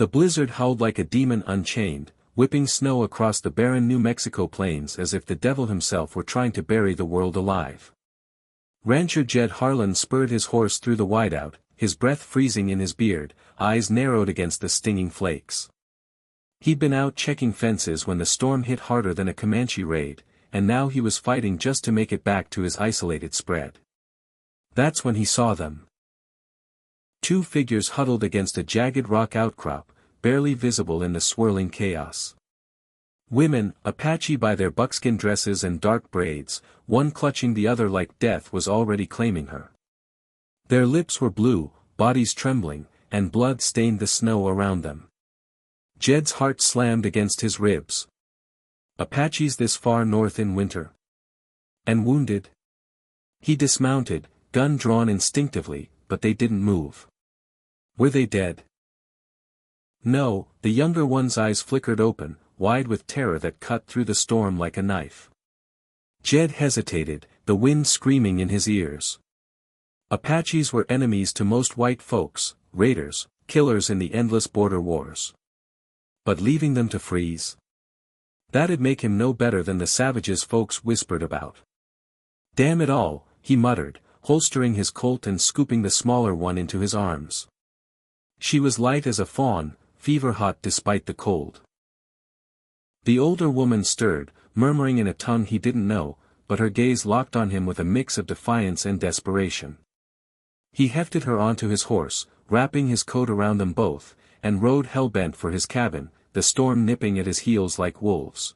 The blizzard howled like a demon unchained, whipping snow across the barren New Mexico plains as if the devil himself were trying to bury the world alive. Rancher Jed Harlan spurred his horse through the whiteout, his breath freezing in his beard, eyes narrowed against the stinging flakes. He'd been out checking fences when the storm hit harder than a Comanche raid, and now he was fighting just to make it back to his isolated spread. That's when he saw them. Two figures huddled against a jagged rock outcrop, barely visible in the swirling chaos. Women, Apache by their buckskin dresses and dark braids, one clutching the other like death was already claiming her. Their lips were blue, bodies trembling, and blood stained the snow around them. Jed's heart slammed against his ribs. Apaches this far north in winter? And wounded? He dismounted, gun drawn instinctively, but they didn't move. Were they dead? No, the younger one's eyes flickered open, wide with terror that cut through the storm like a knife. Jed hesitated, the wind screaming in his ears. Apaches were enemies to most white folks, raiders, killers in the endless border wars. But leaving them to freeze? That'd make him no better than the savages folks whispered about. Damn it all, he muttered, holstering his Colt and scooping the smaller one into his arms. She was light as a fawn, fever-hot despite the cold. The older woman stirred, murmuring in a tongue he didn't know, but her gaze locked on him with a mix of defiance and desperation. He hefted her onto his horse, wrapping his coat around them both, and rode hell-bent for his cabin, the storm nipping at his heels like wolves.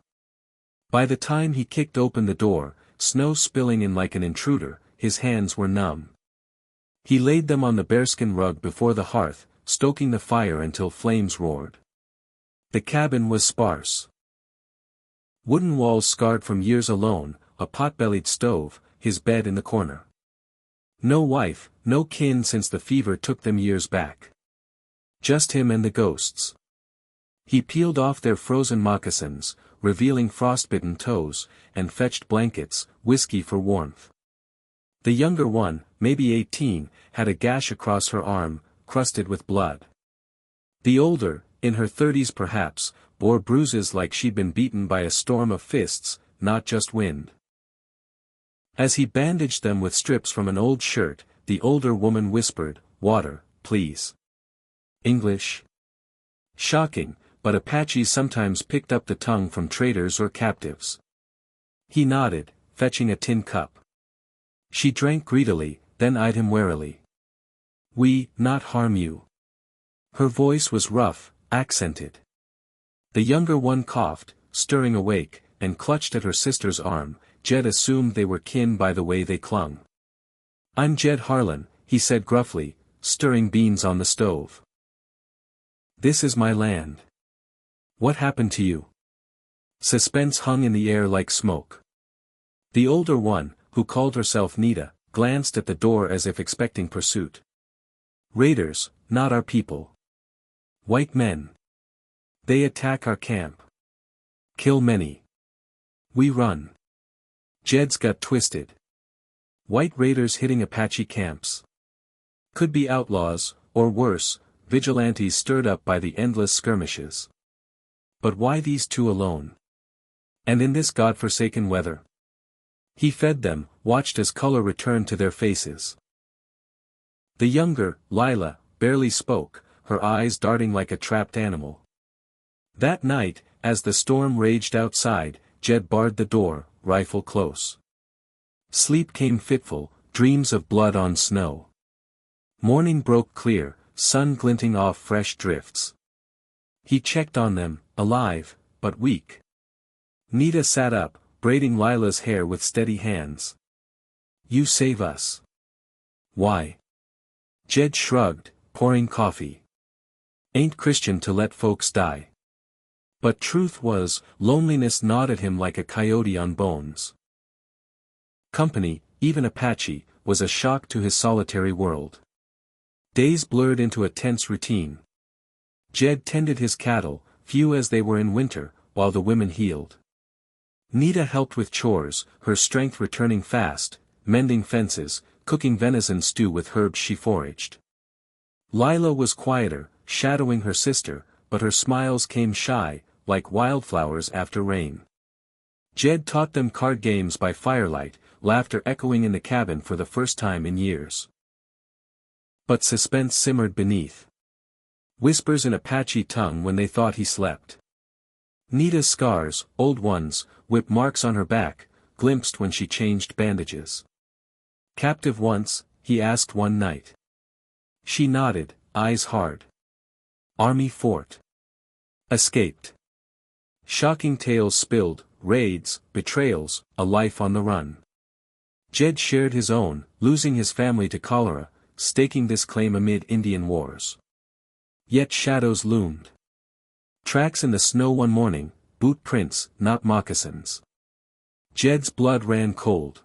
By the time he kicked open the door, snow spilling in like an intruder, his hands were numb. He laid them on the bearskin rug before the hearth, stoking the fire until flames roared. The cabin was sparse. Wooden walls scarred from years alone, a pot-bellied stove, his bed in the corner. No wife, no kin since the fever took them years back. Just him and the ghosts. He peeled off their frozen moccasins, revealing frostbitten toes, and fetched blankets, whiskey for warmth. The younger one, maybe 18, had a gash across her arm, crusted with blood. The older, in her 30s perhaps, bore bruises like she'd been beaten by a storm of fists, not just wind. As he bandaged them with strips from an old shirt, the older woman whispered, "Water, please." English? Shocking, but Apaches sometimes picked up the tongue from traders or captives. He nodded, fetching a tin cup. She drank greedily, then eyed him warily. "We not harm you." Her voice was rough, accented. The younger one coughed, stirring awake, and clutched at her sister's arm. Jed assumed they were kin by the way they clung. "I'm Jed Harlan," he said gruffly, stirring beans on the stove. "This is my land. What happened to you?" Suspense hung in the air like smoke. The older one, who called herself Nita, glanced at the door as if expecting pursuit. "Raiders, not our people. White men. They attack our camp. Kill many. We run." Jed's gut twisted. White raiders hitting Apache camps. Could be outlaws, or worse, vigilantes stirred up by the endless skirmishes. But why these two alone? And in this godforsaken weather? He fed them, watched as color returned to their faces. The younger, Lila, barely spoke, her eyes darting like a trapped animal. That night, as the storm raged outside, Jed barred the door, rifle close. Sleep came fitful, dreams of blood on snow. Morning broke clear, sun glinting off fresh drifts. He checked on them, alive, but weak. Nita sat up, braiding Lila's hair with steady hands. "You save us." "Why?" Jed shrugged, pouring coffee. "Ain't Christian to let folks die." But truth was, loneliness gnawed at him like a coyote on bones. Company, even Apache, was a shock to his solitary world. Days blurred into a tense routine. Jed tended his cattle, few as they were in winter, while the women healed. Nita helped with chores, her strength returning fast, mending fences, cooking venison stew with herbs she foraged. Lila was quieter, shadowing her sister, but her smiles came shy, like wildflowers after rain. Jed taught them card games by firelight, laughter echoing in the cabin for the first time in years. But suspense simmered beneath. Whispers in Apache tongue when they thought he slept. Nita's scars, old ones, whip marks on her back, glimpsed when she changed bandages. Captive once, he asked one night. She nodded, eyes hard. Army fort. Escaped. Shocking tales spilled, raids, betrayals, a life on the run. Jed shared his own, losing his family to cholera, staking this claim amid Indian wars. Yet shadows loomed. Tracks in the snow one morning, boot prints, not moccasins. Jed's blood ran cold.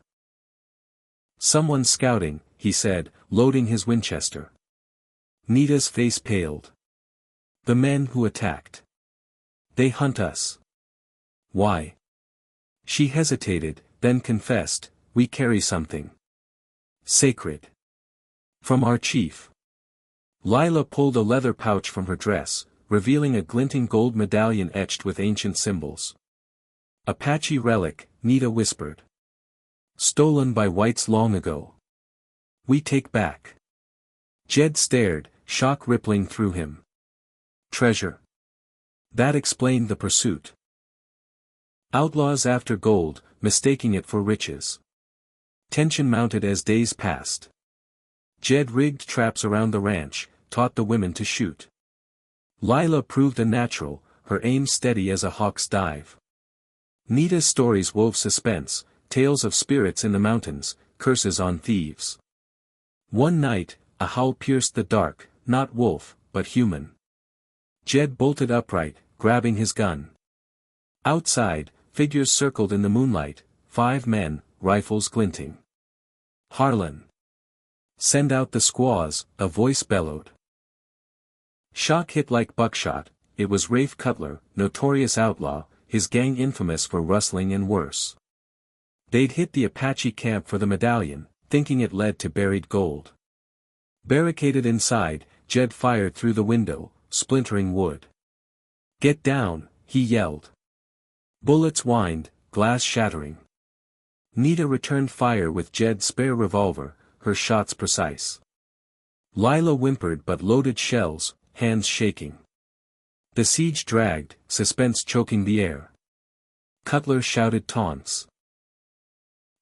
Someone scouting, he said, loading his Winchester. Nita's face paled. The men who attacked. They hunt us. Why? She hesitated, then confessed, we carry something. Sacred. From our chief. Lila pulled a leather pouch from her dress, revealing a glinting gold medallion etched with ancient symbols. Apache relic, Nita whispered. Stolen by whites long ago. We take back. Jed stared, shock rippling through him. Treasure. That explained the pursuit. Outlaws after gold, mistaking it for riches. Tension mounted as days passed. Jed rigged traps around the ranch, taught the women to shoot. Lila proved a natural, her aim steady as a hawk's dive. Nita's stories wove suspense, tales of spirits in the mountains, curses on thieves. One night, a howl pierced the dark, not wolf, but human. Jed bolted upright, grabbing his gun. Outside, figures circled in the moonlight, 5 men, rifles glinting. Harlan. Send out the squaws, a voice bellowed. Shock hit like buckshot, it was Rafe Cutler, notorious outlaw, his gang infamous for rustling and worse. They'd hit the Apache camp for the medallion, thinking it led to buried gold. Barricaded inside, Jed fired through the window, splintering wood. Get down, he yelled. Bullets whined, glass shattering. Nita returned fire with Jed's spare revolver, her shots precise. Lila whimpered but loaded shells, hands shaking. The siege dragged, suspense choking the air. Cutler shouted taunts.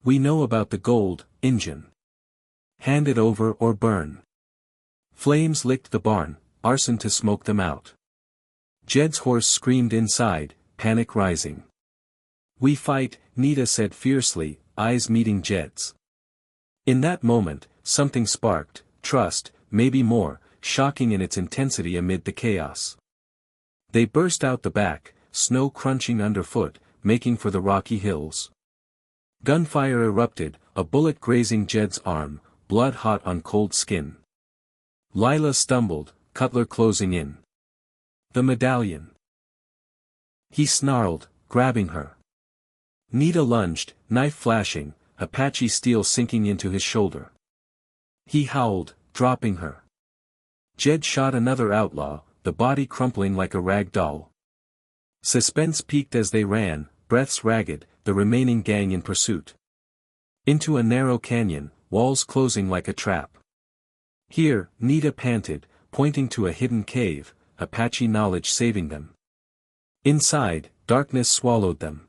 We know about the gold, Injun. Hand it over or burn. Flames licked the barn, arson to smoke them out. Jed's horse screamed inside, panic rising. We fight, Nita said fiercely, eyes meeting Jed's. In that moment, something sparked, trust, maybe more, shocking in its intensity amid the chaos. They burst out the back, snow crunching underfoot, making for the rocky hills. Gunfire erupted, a bullet grazing Jed's arm, blood hot on cold skin. Lila stumbled, Cutler closing in. The medallion. He snarled, grabbing her. Nita lunged, knife flashing, Apache steel sinking into his shoulder. He howled, dropping her. Jed shot another outlaw, the body crumpling like a rag doll. Suspense peaked as they ran, breaths ragged, the remaining gang in pursuit. Into a narrow canyon, walls closing like a trap. Here, Nita panted, pointing to a hidden cave, Apache knowledge saving them. Inside, darkness swallowed them.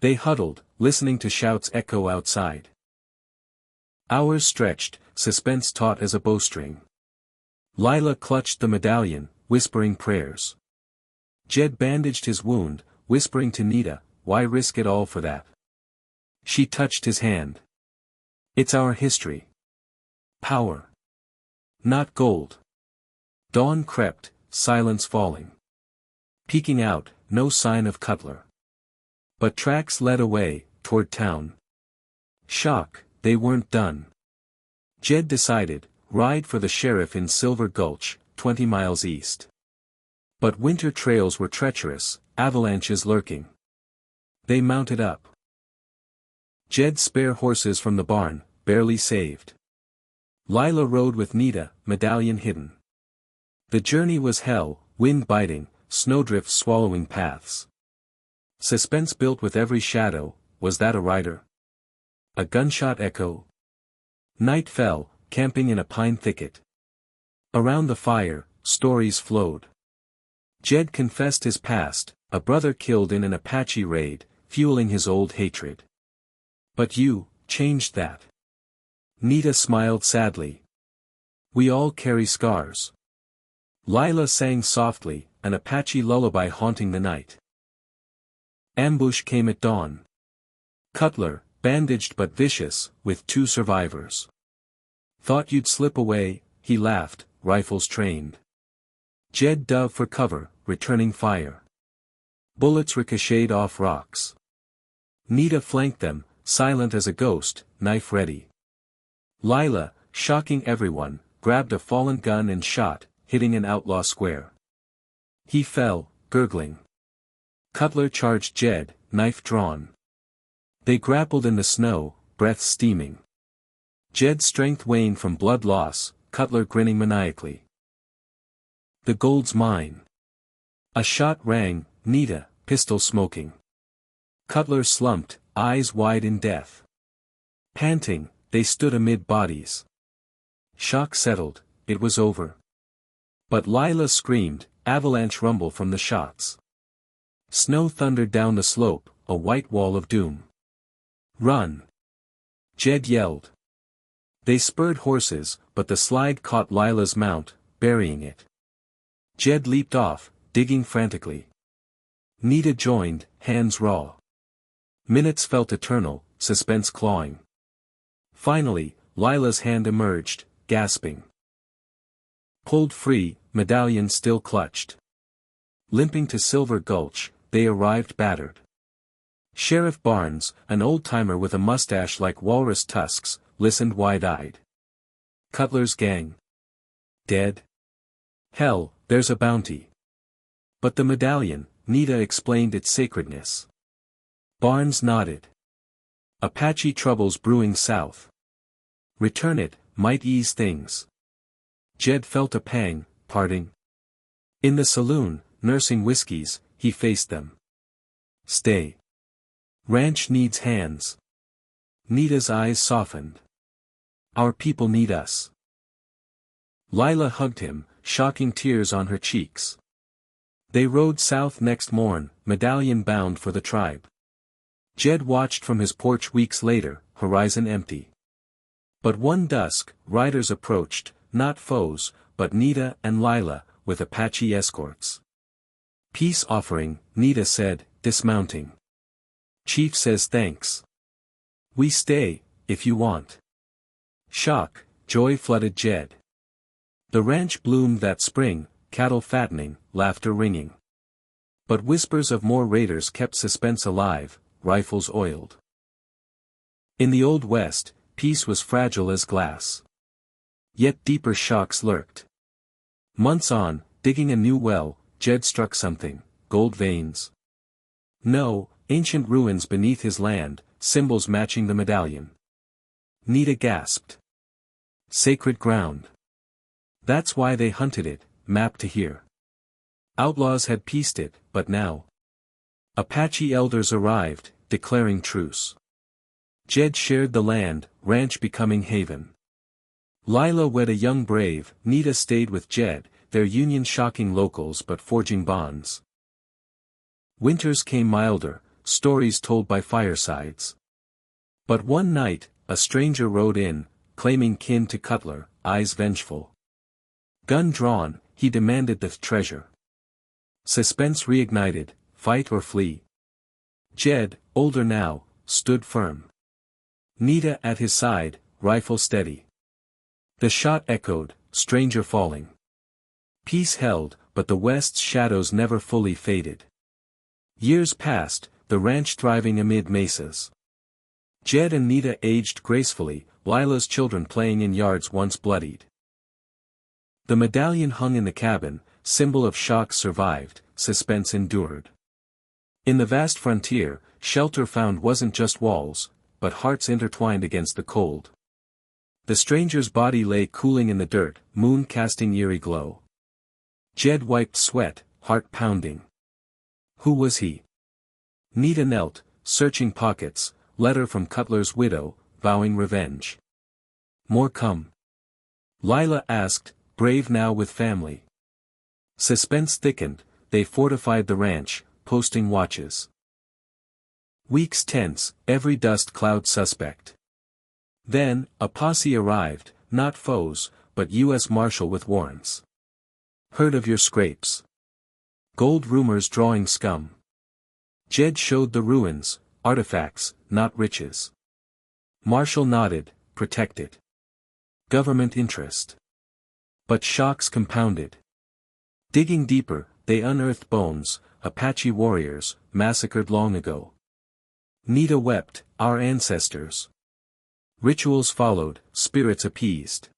They huddled, listening to shouts echo outside. Hours stretched, suspense taut as a bowstring. Lila clutched the medallion, whispering prayers. Jed bandaged his wound, whispering to Nita, why risk it all for that? She touched his hand. It's our history. Power. Not gold. Dawn crept, silence falling. Peeking out, no sign of Cutler. But tracks led away, toward town. Shock, they weren't done. Jed decided, ride for the sheriff in Silver Gulch, 20 miles east. But winter trails were treacherous, avalanches lurking. They mounted up. Jed's spare horses from the barn, barely saved. Lila rode with Nita, medallion hidden. The journey was hell, wind biting, snowdrifts swallowing paths. Suspense built with every shadow. Was that a rider? A gunshot echo? Night fell, camping in a pine thicket. Around the fire, stories flowed. Jed confessed his past, a brother killed in an Apache raid, fueling his old hatred. But you changed that. Nita smiled sadly. We all carry scars. Lila sang softly, an Apache lullaby haunting the night. Ambush came at dawn. Cutler, bandaged but vicious, with 2 survivors. Thought you'd slip away, he laughed, rifles trained. Jed dove for cover, returning fire. Bullets ricocheted off rocks. Nita flanked them, silent as a ghost, knife ready. Lila, shocking everyone, grabbed a fallen gun and shot, hitting an outlaw square. He fell, gurgling. Cutler charged Jed, knife drawn. They grappled in the snow, breath steaming. Jed's strength waned from blood loss, Cutler grinning maniacally. The gold's mine. A shot rang, Nita, pistol smoking. Cutler slumped, eyes wide in death. Panting, they stood amid bodies. Shock settled, it was over. But Lila screamed, avalanche rumble from the shots. Snow thundered down the slope, a white wall of doom. Run! Jed yelled. They spurred horses, but the slide caught Lila's mount, burying it. Jed leaped off, digging frantically. Nita joined, hands raw. Minutes felt eternal, suspense clawing. Finally, Lila's hand emerged, gasping. Pulled free, medallion still clutched. Limping to Silver Gulch, they arrived battered. Sheriff Barnes, an old-timer with a mustache like walrus tusks, listened wide-eyed. Cutler's gang. Dead? Hell, there's a bounty. But the medallion, Nita explained its sacredness. Barnes nodded. Apache troubles brewing south. Return it, might ease things. Jed felt a pang, parting. In the saloon, nursing whiskeys, he faced them. Stay. Ranch needs hands. Nita's eyes softened. Our people need us. Lila hugged him, shocking tears on her cheeks. They rode south next morn, medallion bound for the tribe. Jed watched from his porch weeks later, horizon empty. But one dusk, riders approached, not foes, but Nita and Lila, with Apache escorts. Peace offering, Nita said, dismounting. Chief says thanks. We stay, if you want. Shock, joy flooded Jed. The ranch bloomed that spring, cattle fattening, laughter ringing. But whispers of more raiders kept suspense alive, rifles oiled. In the Old West, peace was fragile as glass. Yet deeper shocks lurked. Months on, digging a new well, Jed struck something, gold veins. No, ancient ruins beneath his land, symbols matching the medallion. Nita gasped. Sacred ground. That's why they hunted it, mapped to here. Outlaws had pieced it, but now. Apache elders arrived, declaring truce. Jed shared the land, ranch becoming haven. Lila wed a young brave, Nita stayed with Jed, their union shocking locals but forging bonds. Winters came milder, stories told by firesides. But one night, a stranger rode in, claiming kin to Cutler, eyes vengeful. Gun drawn, he demanded the treasure. Suspense reignited, fight or flee. Jed, older now, stood firm. Nita at his side, rifle steady. The shot echoed, stranger falling. Peace held, but the West's shadows never fully faded. Years passed, the ranch thriving amid mesas. Jed and Nita aged gracefully, Lila's children playing in yards once bloodied. The medallion hung in the cabin, symbol of shocks survived, suspense endured. In the vast frontier, shelter found wasn't just walls, but hearts intertwined against the cold. The stranger's body lay cooling in the dirt, moon casting eerie glow. Jed wiped sweat, heart pounding. Who was he? Nita knelt, searching pockets, letter from Cutler's widow, vowing revenge. More come. Lila asked, brave now with family. Suspense thickened, they fortified the ranch, posting watches. Weeks tense, every dust cloud suspect. Then, a posse arrived, not foes, but U.S. Marshal with warrants. Heard of your scrapes. Gold rumors drawing scum. Jed showed the ruins, artifacts, not riches. Marshal nodded, protected. Government interest. But shocks compounded. Digging deeper, they unearthed bones, Apache warriors, massacred long ago. Nita wept, our ancestors. Rituals followed, spirits appeased.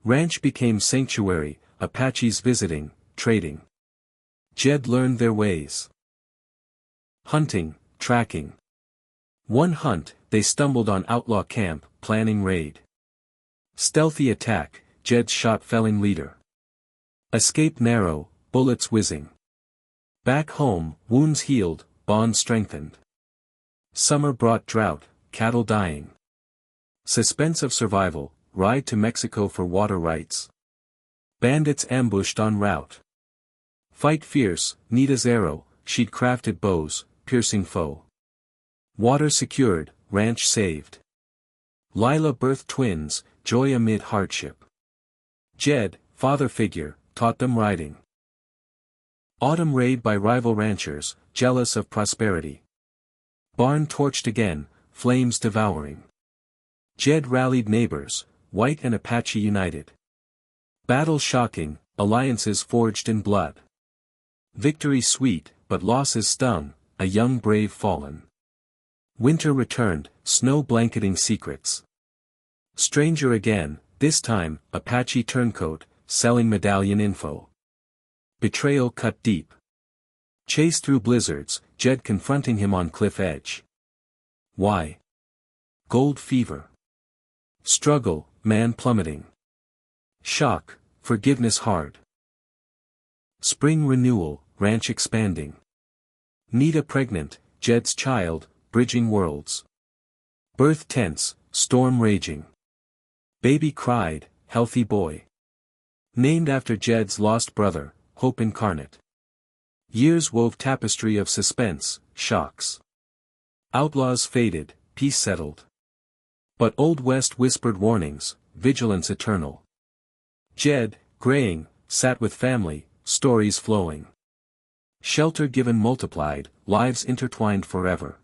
Ranch became sanctuary, Apaches visiting, trading. Jed learned their ways. Hunting, tracking. One hunt, they stumbled on outlaw camp, planning raid. Stealthy attack, Jed's shot felling leader. Escape narrow, bullets whizzing. Back home, wounds healed, bond strengthened. Summer brought drought, cattle dying. Suspense of survival, ride to Mexico for water rights. Bandits ambushed en route. Fight fierce, Nita's arrow, she'd crafted bows, piercing foe. Water secured, ranch saved. Lila birthed twins, joy amid hardship. Jed, father figure, taught them riding. Autumn raid by rival ranchers, jealous of prosperity. Barn torched again, flames devouring. Jed rallied neighbors, white and Apache united. Battle shocking, alliances forged in blood. Victory sweet, but losses stung, a young brave fallen. Winter returned, snow blanketing secrets. Stranger again, this time, Apache turncoat, selling medallion info. Betrayal cut deep. Chase through blizzards, Jed confronting him on cliff edge. Why? Gold fever. Struggle, man plummeting. Shock, forgiveness hard. Spring renewal, ranch expanding. Nita pregnant, Jed's child, bridging worlds. Birth tense, storm raging. Baby cried, healthy boy. Named after Jed's lost brother, hope incarnate. Years wove tapestry of suspense, shocks. Outlaws faded, peace settled. But Old West whispered warnings, vigilance eternal. Jed, graying, sat with family, stories flowing. Shelter given multiplied, lives intertwined forever.